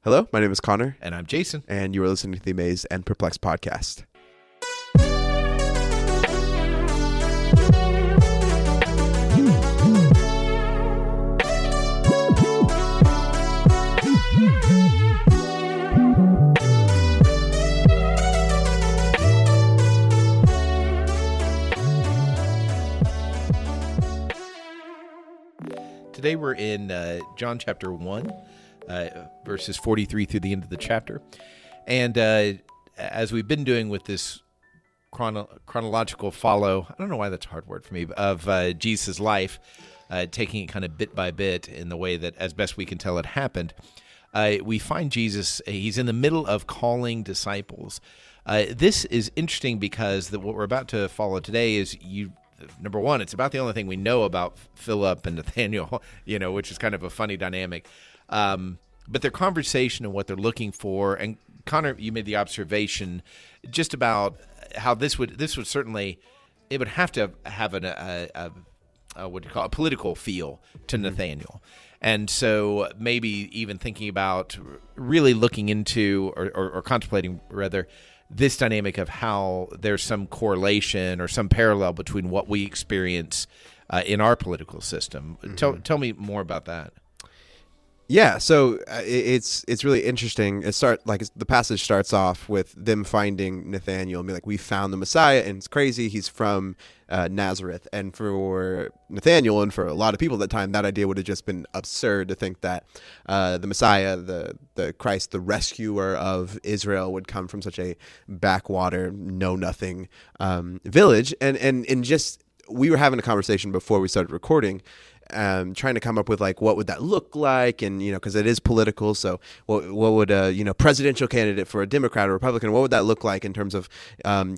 Hello, my name is Connor. And I'm Jason. And you are listening to the Amazed and Perplexed podcast. Today we're in John chapter 1, verses 43 through the end of the chapter. And as we've been doing with this chronological follow, I don't know why that's a hard word for me, of Jesus' life, taking it kind of bit by bit in the way that, as best we can tell, it happened, we find Jesus, he's in the middle of calling disciples. This is interesting because what we're about to follow today is number one, it's about the only thing we know about Philip and Nathaniel, which is kind of a funny dynamic. But their conversation and what they're looking for, and Connor, you made the observation just about how this would certainly, it would have to have a political feel to Nathaniel. And so maybe even thinking about really looking into or contemplating rather this dynamic of how there's some correlation or some parallel between what we experience in our political system. Mm-hmm. Tell me more about that. Yeah, so it's really interesting. The passage starts off with them finding Nathaniel and be like, "We found the Messiah," and it's crazy. He's from Nazareth, and for Nathaniel and for a lot of people at the time, that idea would have just been absurd to think that the Messiah, the Christ, the rescuer of Israel, would come from such a backwater, know-nothing village. And just we were having a conversation before we started recording. Trying to come up with what would that look like, and because it is political. So what would a presidential candidate for a Democrat or Republican, what would that look like in terms of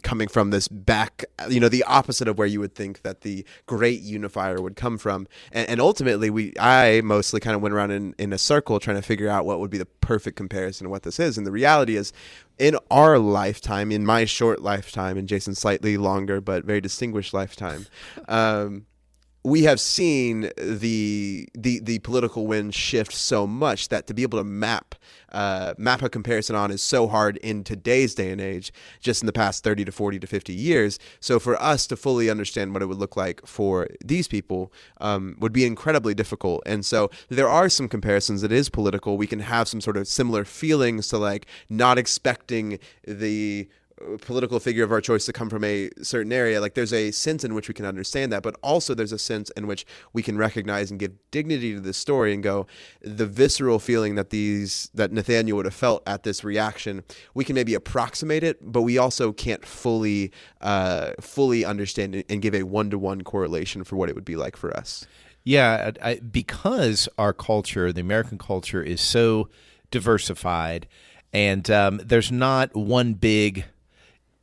coming from this back, the opposite of where you would think that the great unifier would come from. And ultimately, I mostly kind of went around in a circle trying to figure out what would be the perfect comparison of what this is. And the reality is, in our lifetime, in my short lifetime, in Jason's slightly longer but very distinguished lifetime, we have seen the political wind shift so much that to be able to map a comparison on is so hard in today's day and age, just in the past 30 to 40 to 50 years. So for us to fully understand what it would look like for these people would be incredibly difficult. And so there are some comparisons that is political. We can have some sort of similar feelings to not expecting the political figure of our choice to come from a certain area. There's a sense in which we can understand that, but also there's a sense in which we can recognize and give dignity to this story and go, the visceral feeling that Nathaniel would have felt at this reaction, we can maybe approximate it, but we also can't fully understand and give a one-to-one correlation for what it would be like for us. Yeah, because our culture, the American culture, is so diversified, and there's not one big.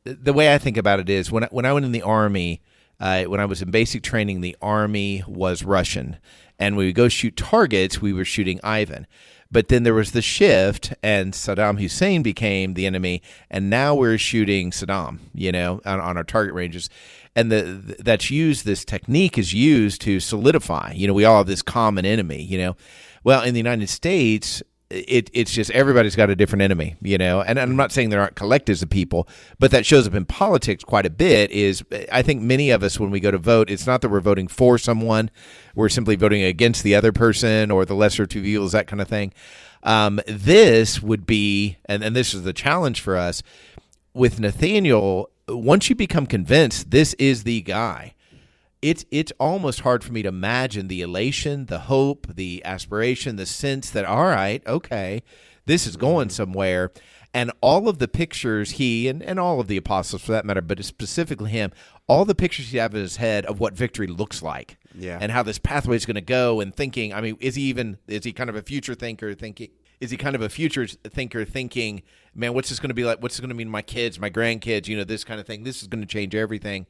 The way I think about it is when I went in the Army, when I was in basic training, the Army was Russian. And when we go shoot targets, we were shooting Ivan. But then there was the shift, and Saddam Hussein became the enemy, and now we're shooting Saddam, on our target ranges. And this technique is used to solidify, we all have this common enemy, Well, in the United States, it's just everybody's got a different enemy, and I'm not saying there aren't collectives of people, but that shows up in politics quite a bit. I think many of us, when we go to vote, it's not that we're voting for someone, we're simply voting against the other person or the lesser of two evils, that kind of thing. This would be, and this is the challenge for us, with Nathaniel, once you become convinced this is the guy, it's almost hard for me to imagine the elation, the hope, the aspiration, the sense that, all right, okay, this is going somewhere. And all of the pictures he, and all of the apostles for that matter, but specifically him, all the pictures he has in his head of what victory looks like, and how this pathway is going to go, and thinking, is he kind of a future thinker thinking, man, what's this going to be like? What's this going to mean to my kids, my grandkids, this kind of thing. This is going to change everything.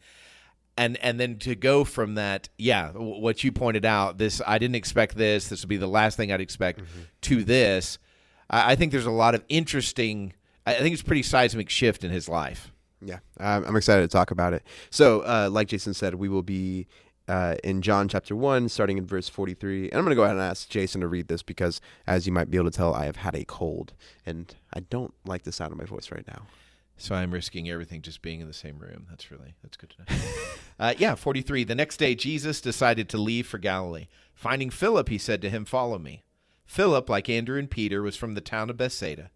And then to go from that, what you pointed out, I didn't expect this would be the last thing I'd expect, to this, I think there's a lot of interesting, I think it's a pretty seismic shift in his life. Yeah, I'm excited to talk about it. So like Jason said, we will be in John chapter 1, starting in verse 43. And I'm going to go ahead and ask Jason to read this because, as you might be able to tell, I have had a cold, and I don't like the sound of my voice right now. So I'm risking everything just being in the same room. That's good to know. 43. The next day, Jesus decided to leave for Galilee. Finding Philip, he said to him, "Follow me." Philip, like Andrew and Peter, was from the town of 𝗣ćīda.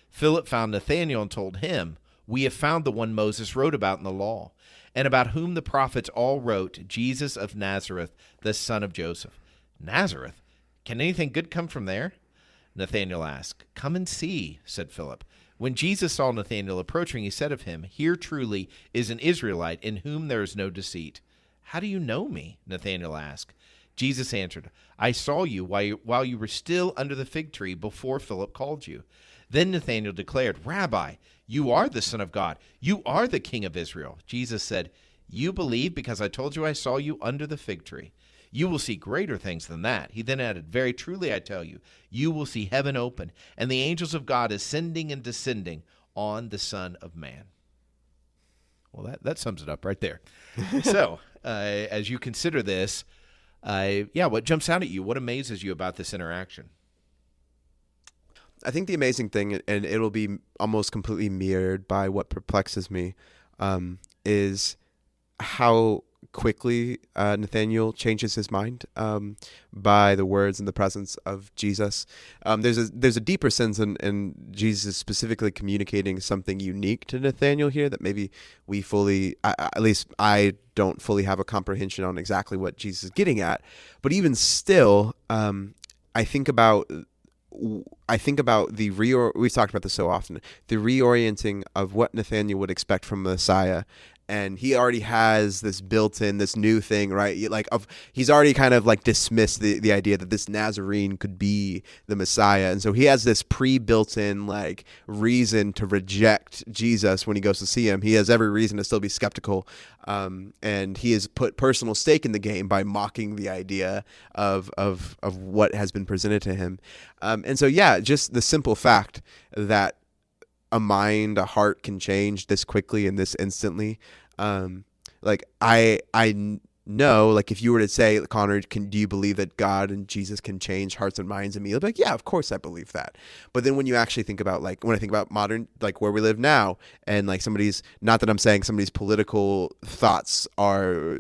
Philip found Nathanael and told him, "We have found the one Moses wrote about in the law, and about whom the prophets all wrote, Jesus of Nazareth, the son of Joseph." Nazareth? Can anything good come from there? Nathanael asked. "Come and see," said Philip. When Jesus saw Nathanael approaching, he said of him, "Here truly is an Israelite in whom there is no deceit." "How do you know me?" Nathanael asked. Jesus answered, "I saw you while you were still under the fig tree before Philip called you." Then Nathanael declared, "Rabbi, you are the Son of God. You are the King of Israel." Jesus said, "You believe because I told you I saw you under the fig tree. You will see greater things than that." He then added, "Very truly I tell you, you will see heaven open, and the angels of God ascending and descending on the Son of Man." Well, that sums it up right there. So, as you consider this, what jumps out at you? What amazes you about this interaction? I think the amazing thing, and it'll be almost completely mirrored by what perplexes me, is how quickly Nathanael changes his mind by the words and the presence of Jesus. There's a deeper sense in Jesus specifically communicating something unique to Nathanael here that maybe we fully, at least I don't fully have a comprehension on exactly what Jesus is getting at. But even still, I think about we've talked about this so often, the reorienting of what Nathanael would expect from Messiah. And he already has this built-in, this new thing, right? He's already kind of like dismissed the idea that this Nazarene could be the Messiah. And so he has this pre-built-in like reason to reject Jesus when he goes to see him. He has every reason to still be skeptical. And he has put personal stake in the game by mocking the idea of what has been presented to him. And so, just the simple fact that a heart can change this quickly and this instantly. I know, like, if you were to say, "Connor, do you believe that God and Jesus can change hearts and minds?" And me, I'd be like, "Yeah, of course I believe that." But then when you actually think about, like, when I think about modern, like where we live now, and like not that I'm saying somebody's political thoughts are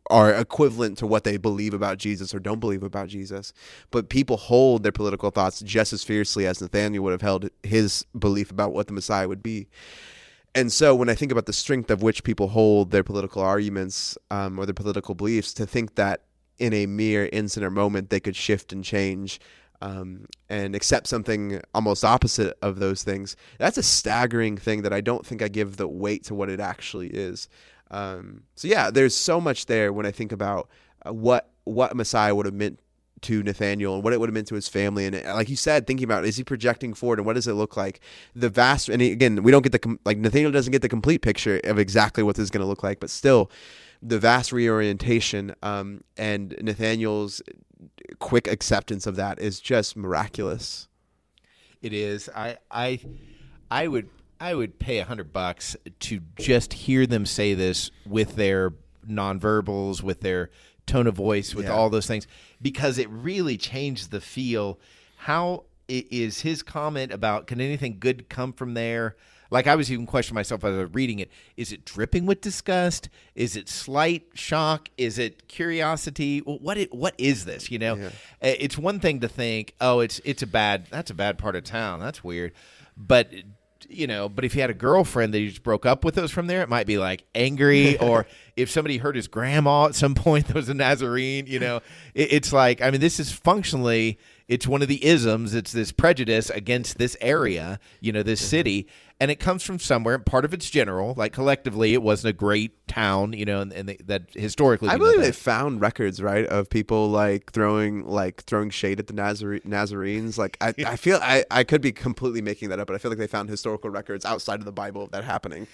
equivalent to what they believe about Jesus or don't believe about Jesus, but people hold their political thoughts just as fiercely as Nathanael would have held his belief about what the Messiah would be. And so when I think about the strength of which people hold their political arguments or their political beliefs, to think that in a mere instant or moment they could shift and change and accept something almost opposite of those things, that's a staggering thing that I don't think I give the weight to what it actually is. There's so much there when I think about what Messiah would have meant to Nathanael and what it would have meant to his family. And like you said, thinking about, is he projecting forward and what does it look like? And again, we don't get Nathanael doesn't get the complete picture of exactly what this is going to look like, but still the vast reorientation and Nathanael's quick acceptance of that is just miraculous. It is. I would pay $100 to just hear them say this with their nonverbals, with their tone of voice, with all those things, because it really changed the feel. How is his comment about, can anything good come from there? Like, I was even questioning myself as I was reading it. Is it dripping with disgust? Is it slight shock? Is it curiosity? What is this? It's one thing to think, oh, that's a bad part of town. That's weird. But if he had a girlfriend that he just broke up with us from there, it might be like angry. Or if somebody hurt his grandma at some point that was a Nazarene, it's like, this is functionally, it's one of the isms. It's this prejudice against this area, this city. And it comes from somewhere. Part of it's general, like collectively, it wasn't a great town, and that historically. I believe they found records, right, of people throwing shade at the Nazarenes. Like I feel I could be completely making that up, but I feel like they found historical records outside of the Bible of that happening.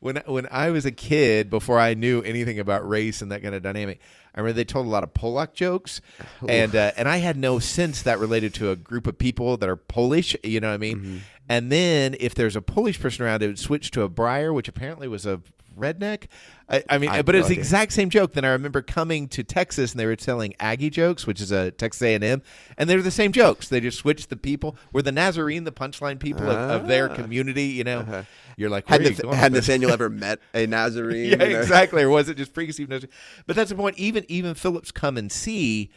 When I was a kid, before I knew anything about race and that kind of dynamic, I remember they told a lot of Polak jokes, and I had no sense sense that related to a group of people that are Polish, you know what I mean? Mm-hmm. And then if there's a Polish person around, it would switch to a Breyer, which apparently was a redneck. I mean, but it was the exact same joke. Then I remember coming to Texas and they were telling Aggie jokes, which is a Texas A&M, and they were the same jokes. They just switched the people. Were the Nazarene the punchline people of their community? You know, you're like, had Nathaniel ever met a Nazarene? Yeah, exactly. Or was it just preconceived notion? But that's the point. Even Philip's come and see.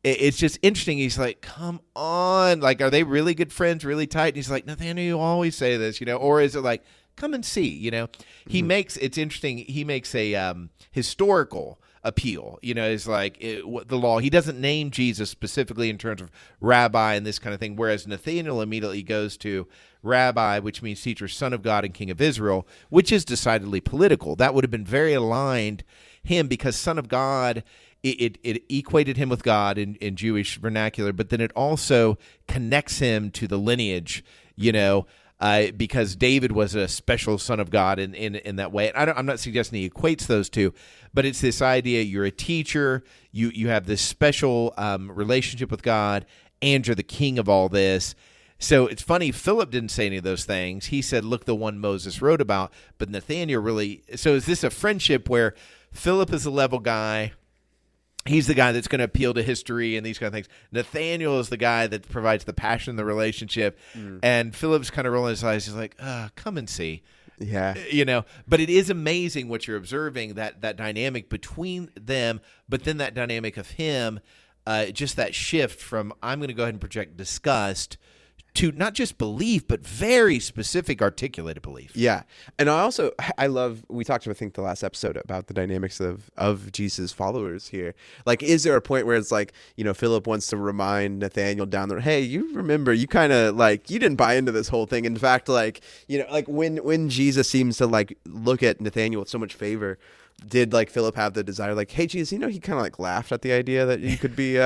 It's just interesting. He's like, come on. Like, are they really good friends, really tight? And he's like, Nathaniel, you always say this, you know? Or is it like, come and see, you know? He makes, it's interesting, he makes a historical appeal, you know, it's like the law. He doesn't name Jesus specifically in terms of rabbi and this kind of thing, whereas Nathaniel immediately goes to rabbi, which means teacher, son of God, and king of Israel, which is decidedly political. That would have been very aligned him because son of God, it equated him with God in Jewish vernacular, but then it also connects him to the lineage, you know, because David was a special son of God in that way. And I'm not suggesting he equates those two, but it's this idea you're a teacher, you have this special relationship with God, and you're the king of all this. So it's funny, Philip didn't say any of those things. He said, look, the one Moses wrote about, but Nathaniel really – so is this a friendship where Philip is a level guy – he's the guy that's going to appeal to history and these kind of things. Nathaniel is the guy that provides the passion, the relationship. And Philip's kind of rolling his eyes. He's like, come and see. Yeah. You know, but it is amazing what you're observing, that dynamic between them, but then that dynamic of him, just that shift from I'm going to go ahead and project disgust to not just belief, but very specific articulated belief. Yeah. And I love, we talked, I think, the last episode about the dynamics of Jesus' followers here. Like, is there a point where it's like, you know, Philip wants to remind Nathaniel down there, hey, you remember, you kind of like, you didn't buy into this whole thing. In fact, like, you know, like when Jesus seems to like look at Nathaniel with so much favor, did like Philip have the desire, like, hey, Jesus, you know, he kind of like laughed at the idea that you could be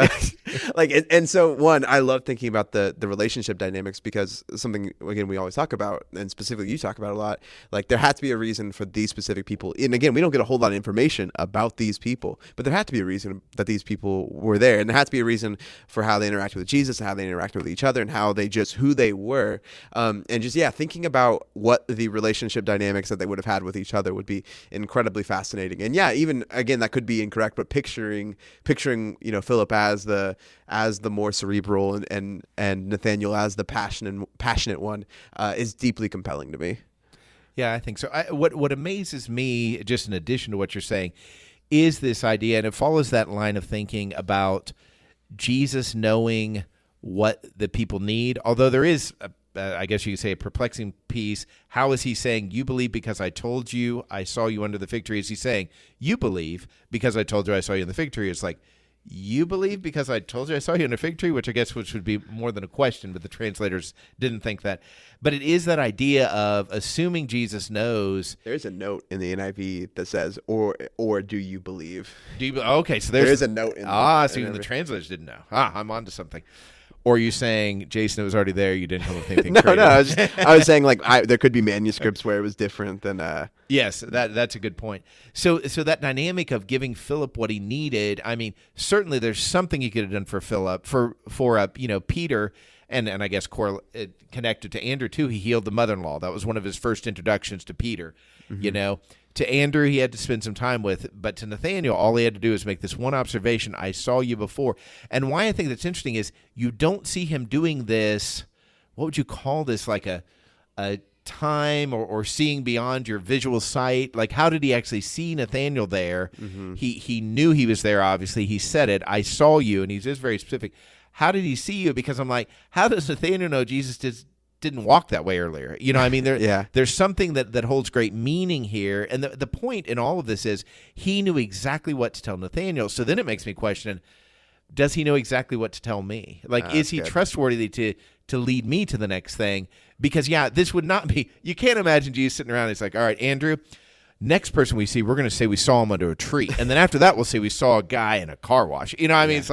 like, and so one, I love thinking about the relationship dynamics, because something, again, we always talk about, and specifically you talk about a lot, like there had to be a reason for these specific people. And again, we don't get a whole lot of information about these people, but there had to be a reason that these people were there. And there had to be a reason for how they interacted with Jesus and how they interacted with each other and how they just, who they were. And just, yeah, thinking about what the relationship dynamics that they would have had with each other would be incredibly fascinating. And yeah, even again, that could be incorrect, but picturing, you know, Philip as the more cerebral and Nathaniel as the passionate one is deeply compelling to me. Yeah, I think so. What amazes me, just in addition to what you're saying, is this idea, and it follows that line of thinking about Jesus knowing what the people need, although there is I guess you could say a perplexing piece. How is he saying, you believe because I told you I saw you under the fig tree? Is he saying, you believe because I told you I saw you in the fig tree? It's like, you believe because I told you I saw you in a fig tree, which would be more than a question, but the translators didn't think that. But it is that idea of assuming Jesus knows. There's a note in the NIV that says, or do you believe? Okay, so there's a note in so even the translators didn't know. I'm on to something. Or are you saying, Jason, it was already there, you didn't come up with anything creative? No, I was saying, like, there could be manuscripts where it was different than... Yes, that's a good point. So that dynamic of giving Philip what he needed, I mean, certainly there's something he could have done for Philip, for you know, Peter, and I guess connected to Andrew, too. He healed the mother-in-law. That was one of his first introductions to Peter, you know. To Andrew, he had to spend some time with, but to Nathaniel, all he had to do is make this one observation, I saw you before. And why I think that's interesting is you don't see him doing this, what would you call this, like a time or seeing beyond your visual sight? Like, how did he actually see Nathaniel there? He knew he was there, obviously. He said it, I saw you, and he's just very specific. How did he see you? Because I'm like, how does Nathaniel know Jesus didn't walk that way earlier? You know, I mean, there's something that holds great meaning here. And the point in all of this is he knew exactly what to tell Nathaniel. So then it makes me question, does he know exactly what to tell me? Like, is he trustworthy to lead me to the next thing? Because, yeah, this would not be, you can't imagine Jesus sitting around and it's like, all right, Andrew, next person we see, we're going to say we saw him under a tree. And then after that, we'll say we saw a guy in a car wash. You know what I mean?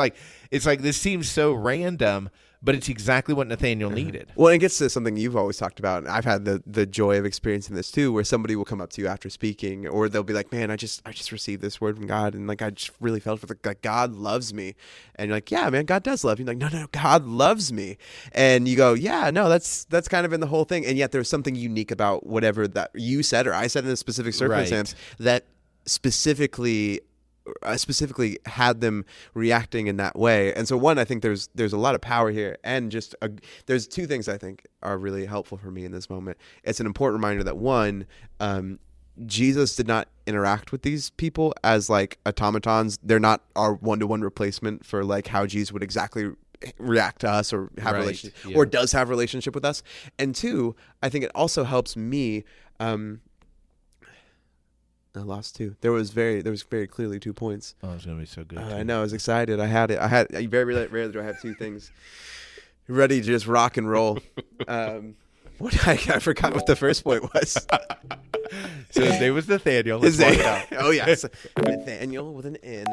It's like this seems so random. but it's exactly what Nathanael needed. Well, it gets to something you've always talked about. And I've had the joy of experiencing this too, where somebody will come up to you after speaking, or they'll be like, "Man, I just received this word from God, and like I just really felt like God loves me." And you're like, "Yeah, man, God does love you." You're like, no, God loves me. And you go, "Yeah, no, that's kind of in the whole thing." And yet there's something unique about whatever that you said or I said in a specific circumstance that specifically had them reacting in that way. And so one, I think there's a lot of power here, and just there's two things I think are really helpful for me in this moment. It's an important reminder that one, Jesus did not interact with these people as like automatons. They're not our one-to-one replacement for like how Jesus would exactly react to us or have relationship or does have relationship with us. And two, I think it also helps me. I lost two. There was very clearly 2 points. Oh, it's gonna be so good. I know. I was excited. I had very rarely do I have two things ready to just rock and roll. I forgot what the first point was. So his name was Nathanael. Let's walk it out. Oh yeah, so Nathanael with an N.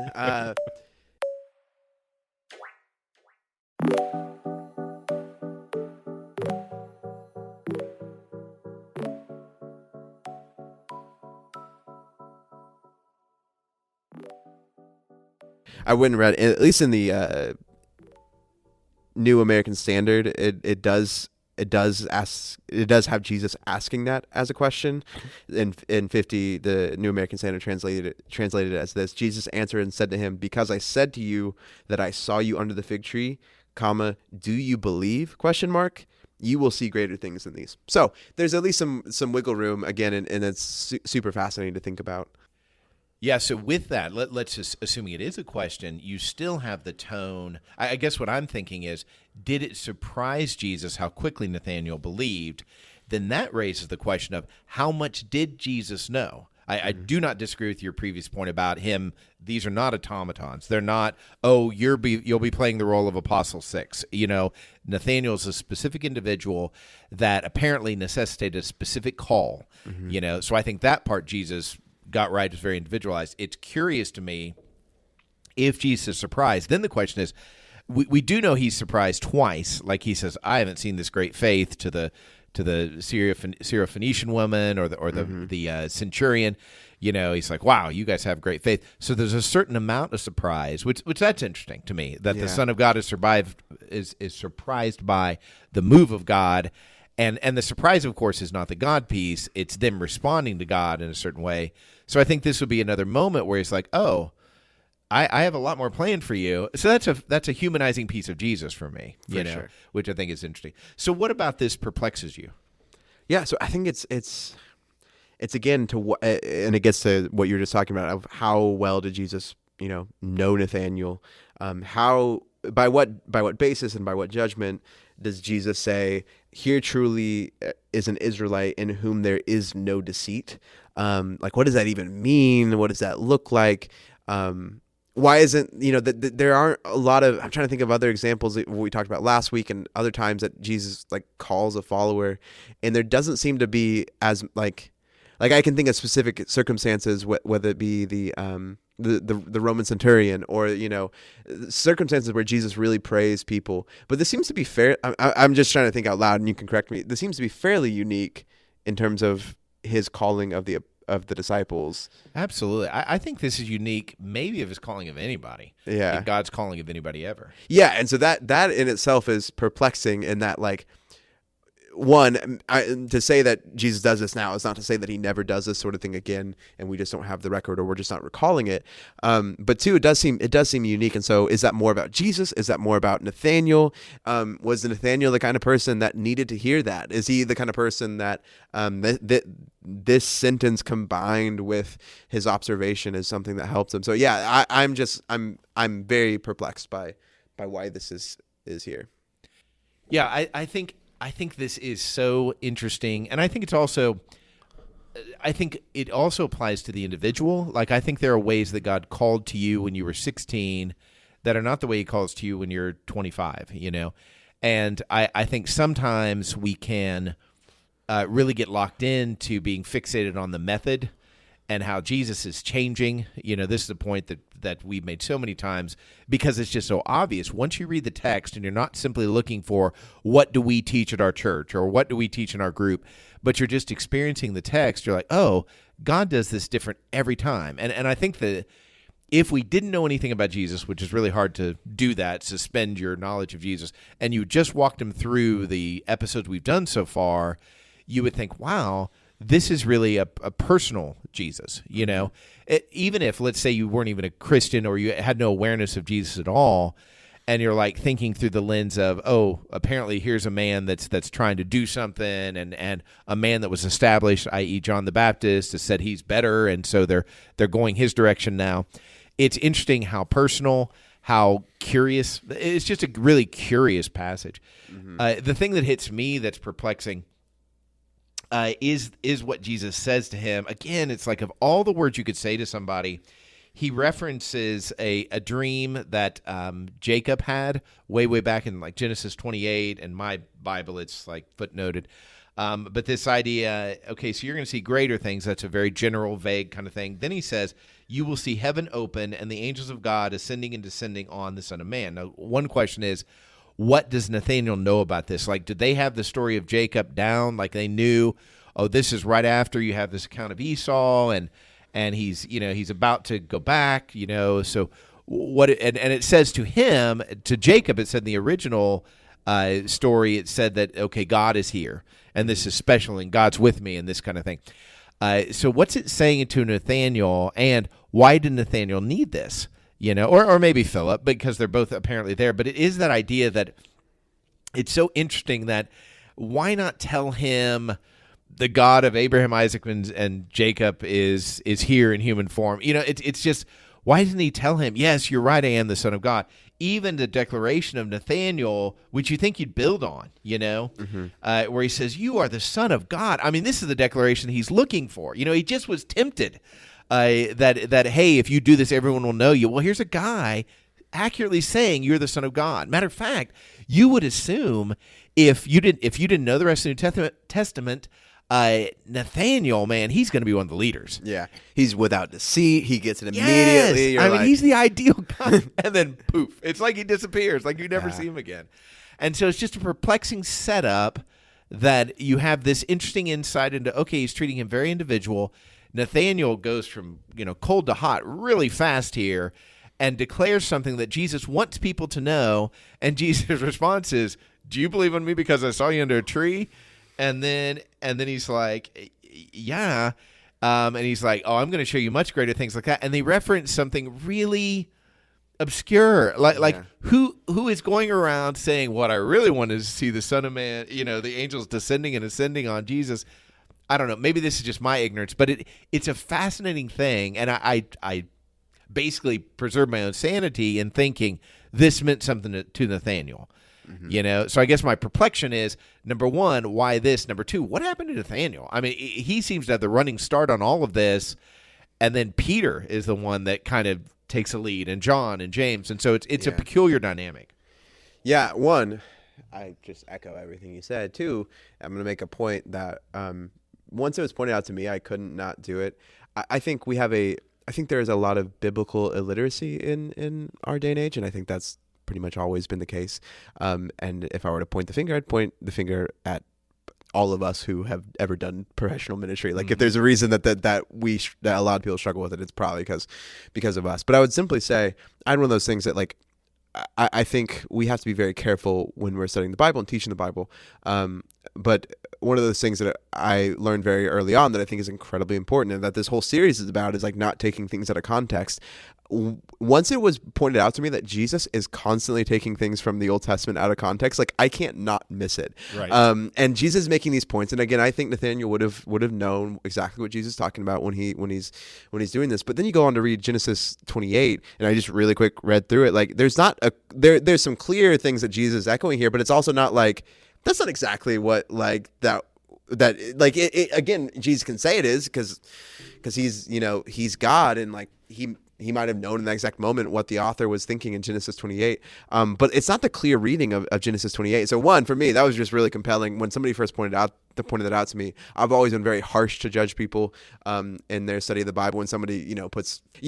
I went and read, at least in the New American Standard, it does have Jesus asking that as a question. In 50, the New American Standard translated it as this: Jesus answered and said to him, "Because I said to you that I saw you under the fig tree, comma, do you believe? Question mark. You will see greater things than these." So there's at least some wiggle room again, and it's super fascinating to think about. Yeah, so with that, let's just, assuming it is a question, you still have the tone. I guess what I'm thinking is, did it surprise Jesus how quickly Nathanael believed? Then that raises the question of how much did Jesus know? I do not disagree with your previous point about him. These are not automatons. They're not, you'll be playing the role of Apostle 6. Nathanael's a specific individual that apparently necessitated a specific call. So I think that part Jesus got right, is very individualized. It's curious to me if Jesus is surprised. Then the question is, we do know he's surprised twice. Like he says, "I haven't seen this great faith" to the Syrophoenician woman or the centurion. He's like, "Wow, you guys have great faith." So there's a certain amount of surprise, which that's interesting to me, that the Son of God is surprised by the move of God. And the surprise, of course, is not the God piece. It's them responding to God in a certain way. So I think this would be another moment where he's like, "Oh, I have a lot more planned for you." So that's a humanizing piece of Jesus for me, sure. Which I think is interesting. So what about this perplexes you? Yeah, so I think it's again and it gets to what you were just talking about, of how well did Jesus, know Nathanael? How by what basis and by what judgment does Jesus say, "Here truly is an Israelite in whom there is no deceit"? What does that even mean? What does that look like? Why isn't, there aren't a lot of, I'm trying to think of other examples that we talked about last week and other times that Jesus calls a follower, and there doesn't seem to be as like I can think of specific circumstances, whether it be the Roman centurion or circumstances where Jesus really praised people. But this seems to be fair. I'm just trying to think out loud, and you can correct me. This seems to be fairly unique in terms of his calling of the disciples. Absolutely. I think this is unique, maybe of his calling of anybody. Yeah, God's calling of anybody ever. Yeah, and so that in itself is perplexing, in that one, to say that Jesus does this now is not to say that he never does this sort of thing again, and we just don't have the record, or we're just not recalling it. But two, it does seem unique. And so, is that more about Jesus? Is that more about Nathanael? Was Nathanael the kind of person that needed to hear that? Is he the kind of person that this sentence combined with his observation is something that helps him? So yeah, I'm very perplexed by why this is here. Yeah, I think this is so interesting, and I think it also applies to the individual. I think there are ways that God called to you when you were 16 that are not the way he calls to you when you're 25, And I think sometimes we can really get locked into being fixated on the method and how Jesus is changing. This is a point that we've made so many times because it's just so obvious. Once you read the text and you're not simply looking for what do we teach at our church or what do we teach in our group, but you're just experiencing the text, you're like, oh, God does this different every time. And I think that if we didn't know anything about Jesus, which is really hard to do that, suspend your knowledge of Jesus, and you just walked him through the episodes we've done so far, you would think, wow, this is really a personal Jesus, even if, let's say, you weren't even a Christian or you had no awareness of Jesus at all, and you're like thinking through the lens of, oh, apparently here's a man that's trying to do something, and a man that was established, i.e. John the Baptist, has said he's better, and so they're going his direction now. It's interesting how personal, how curious. It's just a really curious passage. Mm-hmm. The thing that hits me that's perplexing is what Jesus says to him. Again, it's like of all the words you could say to somebody, he references a dream that Jacob had way back in like Genesis 28. In my Bible, it's like footnoted. But this idea, okay, so you're going to see greater things. That's a very general, vague kind of thing. Then he says, you will see heaven open and the angels of God ascending and descending on the Son of Man. Now, one question is, what does Nathanael know about this? Like, did they have the story of Jacob down? Like they knew, oh, this is right after you have this account of Esau, and he's about to go back, so what? And it says to him, to Jacob, it said in the original story, it said that, okay, God is here, and this is special, and God's with me, and this kind of thing. So what's it saying to Nathanael, and why did Nathanael need this? Or maybe Philip, because they're both apparently there. But it is that idea that it's so interesting that why not tell him the God of Abraham, Isaac, and Jacob is here in human form? It's just, why didn't he tell him, yes, you're right, I am the Son of God? Even the declaration of Nathanael, which you think you'd build on, mm-hmm. Where he says, you are the Son of God. I mean, this is the declaration he's looking for. He just was tempted that, hey, if you do this, everyone will know you. Well, here's a guy accurately saying you're the Son of God. Matter of fact, you would assume if you didn't know the rest of the New Testament, Nathanael, man, he's going to be one of the leaders. Yeah, he's without deceit. He gets it immediately. Yes. I mean, he's the ideal guy. And then poof, it's like he disappears, like you never see him again. And so it's just a perplexing setup that you have this interesting insight into, okay, he's treating him very individual. Nathanael goes from cold to hot really fast here and declares something that Jesus wants people to know. And Jesus' response is, do you believe in me because I saw you under a tree? And then he's like, yeah. And he's like, oh, I'm going to show you much greater things like that. And they reference something really obscure, like who is going around saying, what I really want is to see the Son of Man, the angels descending and ascending on Jesus. I don't know. Maybe this is just my ignorance, but it's a fascinating thing. And I basically preserved my own sanity in thinking this meant something to Nathanael. Mm-hmm. So I guess my perplexion is, number one, why this? Number two, what happened to Nathanael? I mean, he seems to have the running start on all of this, and then Peter is the one that kind of takes a lead, and John and James, and so it's a peculiar dynamic. Yeah, one, I just echo everything you said. Two, I'm going to make a point that once it was pointed out to me, I couldn't not do it. I think there's a lot of biblical illiteracy in our day and age, and I think that's pretty much always been the case. And if I were to point the finger, I'd point the finger at all of us who have ever done professional ministry. Like, if there's a reason that a lot of people struggle with it, it's probably because of us. But I would simply say, I had one of those things that, like, I think we have to be very careful when we're studying the Bible and teaching the Bible. But one of those things that I learned very early on that I think is incredibly important, and that this whole series is about, is like not taking things out of context. Once it was pointed out to me that Jesus is constantly taking things from the Old Testament out of context, like, I can't not miss it. Right. And Jesus is making these points, and again, I think Nathanael would have known exactly what Jesus is talking about when he's doing this. But then you go on to read Genesis 28, and I just really quick read through it. Like, there's there's some clear things that Jesus is echoing here, but it's also not like, that's not exactly what, like, that like it again, Jesus can say it is because he's he's God, and like he he might have known in that exact moment what the author was thinking in Genesis 28. But it's not the clear reading of Genesis 28. So one, for me, that was just really compelling. When somebody first pointed that out to me, I've always been very harsh to judge people in their study of the Bible. When somebody,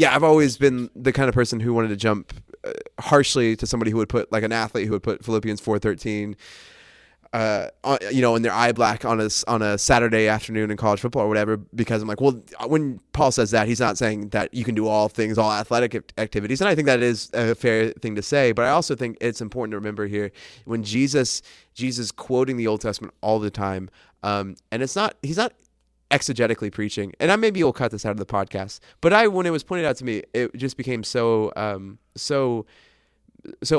I've always been the kind of person who wanted to jump harshly to somebody who would put, like an athlete who would put Philippians 4:13 in their eye black on a Saturday afternoon in college football or whatever, because I'm like, well, when Paul says that, he's not saying that you can do all things, all athletic activities. And I think that is a fair thing to say, but I also think it's important to remember here when Jesus quoting the Old Testament all the time, and he's not exegetically preaching, and maybe you'll cut this out of the podcast, but when it was pointed out to me, it just became so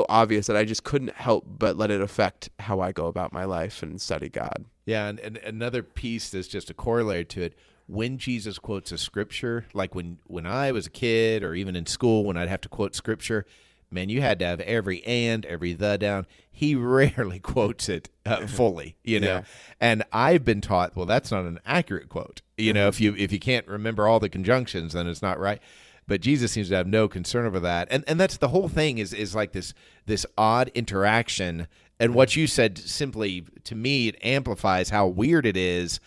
obvious that I just couldn't help but let it affect how I go about my life and study God. Yeah, and another piece that's just a corollary to it, when Jesus quotes a scripture, like when I was a kid or even in school when I'd have to quote scripture, man, you had to have every and, every the down. He rarely quotes it fully, Yeah. And I've been taught, well, that's not an accurate quote. If you can't remember all the conjunctions, then it's not right. But Jesus seems to have no concern over that. And that's the whole thing is like this odd interaction. And what you said simply, to me, it amplifies how weird it is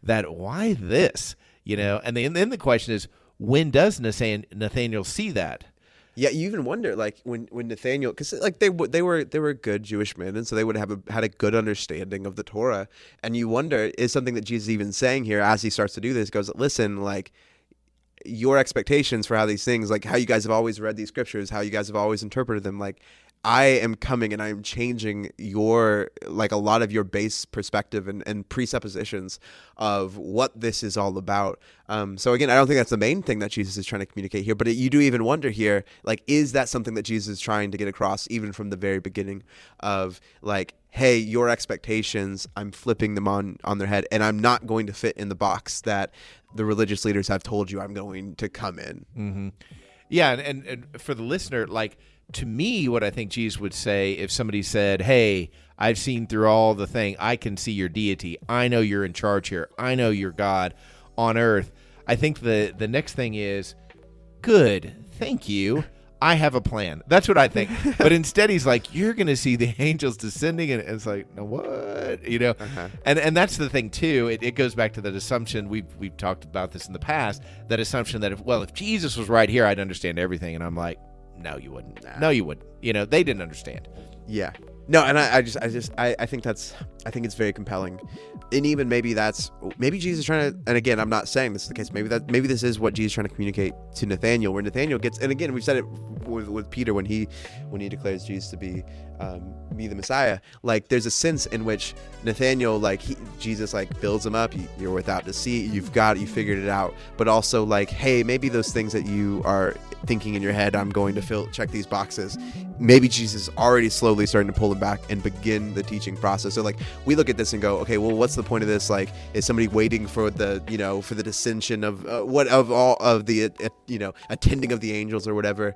that why this? And then the question is, when does Nathaniel see that? Yeah, you even wonder, like, when Nathaniel, because like they were good Jewish men, and so they would have had a good understanding of the Torah. And you wonder, is something that Jesus is even saying here as he starts to do this, goes, listen, like, your expectations for how these things, like how you guys have always read these scriptures, how you guys have always interpreted them, like, I am coming and I am changing a lot of your base perspective and presuppositions of what this is all about. So again, I don't think that's the main thing that Jesus is trying to communicate here, but you do even wonder here, like, is that something that Jesus is trying to get across even from the very beginning of, like, hey, your expectations, I'm flipping them on their head, and I'm not going to fit in the box that the religious leaders have told you I'm going to come in. Mm-hmm. Yeah, and for the listener, like, to me, what I think Jesus would say if somebody said, hey, I've seen through all the thing, I can see your deity, I know you're in charge here, I know you're God on earth, I think the next thing is, good, thank you, I have a plan. That's what I think. But instead he's like, you're going to see the angels descending, and it's like, no, what? And that's the thing too. It goes back to that assumption, we've talked about this in the past, that assumption that if Jesus was right here, I'd understand everything. And I'm like, no, you wouldn't. Nah. No, you wouldn't. They didn't understand. Yeah. No, and I think it's very compelling. And even maybe Jesus is trying to, and again, I'm not saying this is the case, maybe this is what Jesus is trying to communicate to Nathaniel, where Nathaniel gets, and again, we've said it with Peter when he declares Jesus to be the Messiah. Like, there's a sense in which Nathaniel, like, Jesus like builds him up. You're without deceit. You've got it. You figured it out. But also, like, hey, maybe those things that you are thinking in your head, I'm going to check these boxes. Maybe Jesus is already slowly starting to pull them back and begin the teaching process. So, like, we look at this and go, okay, well, what's the point of this? Like, is somebody waiting for the dissension of attending of the angels or whatever?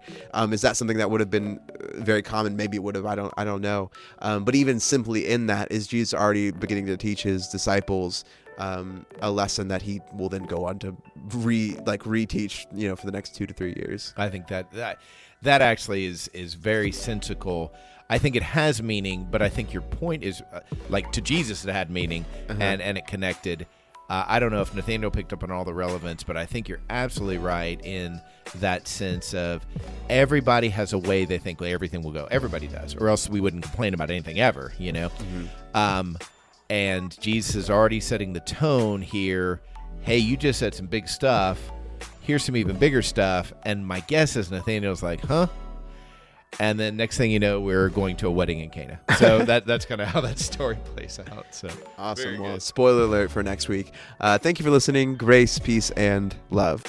Is that something that would have been very common? Maybe it would have. I don't know. But even simply in that, is Jesus already beginning to teach his disciples a lesson that he will then go on to reteach, for the next 2 to 3 years. I think that actually is very sensical. I think it has meaning, but I think your point is, to Jesus it had meaning, and it connected. I don't know if Nathaniel picked up on all the relevance, but I think you're absolutely right in that sense of everybody has a way they think everything will go. Everybody does, or else we wouldn't complain about anything ever, Mm-hmm. And Jesus is already setting the tone here. Hey, you just said some big stuff. Here's some even bigger stuff. And my guess is Nathaniel's like, huh? And then next thing you know, we're going to a wedding in Cana. So that's kind of how that story plays out. So awesome. Well, spoiler alert for next week. Thank you for listening. Grace, peace, and love.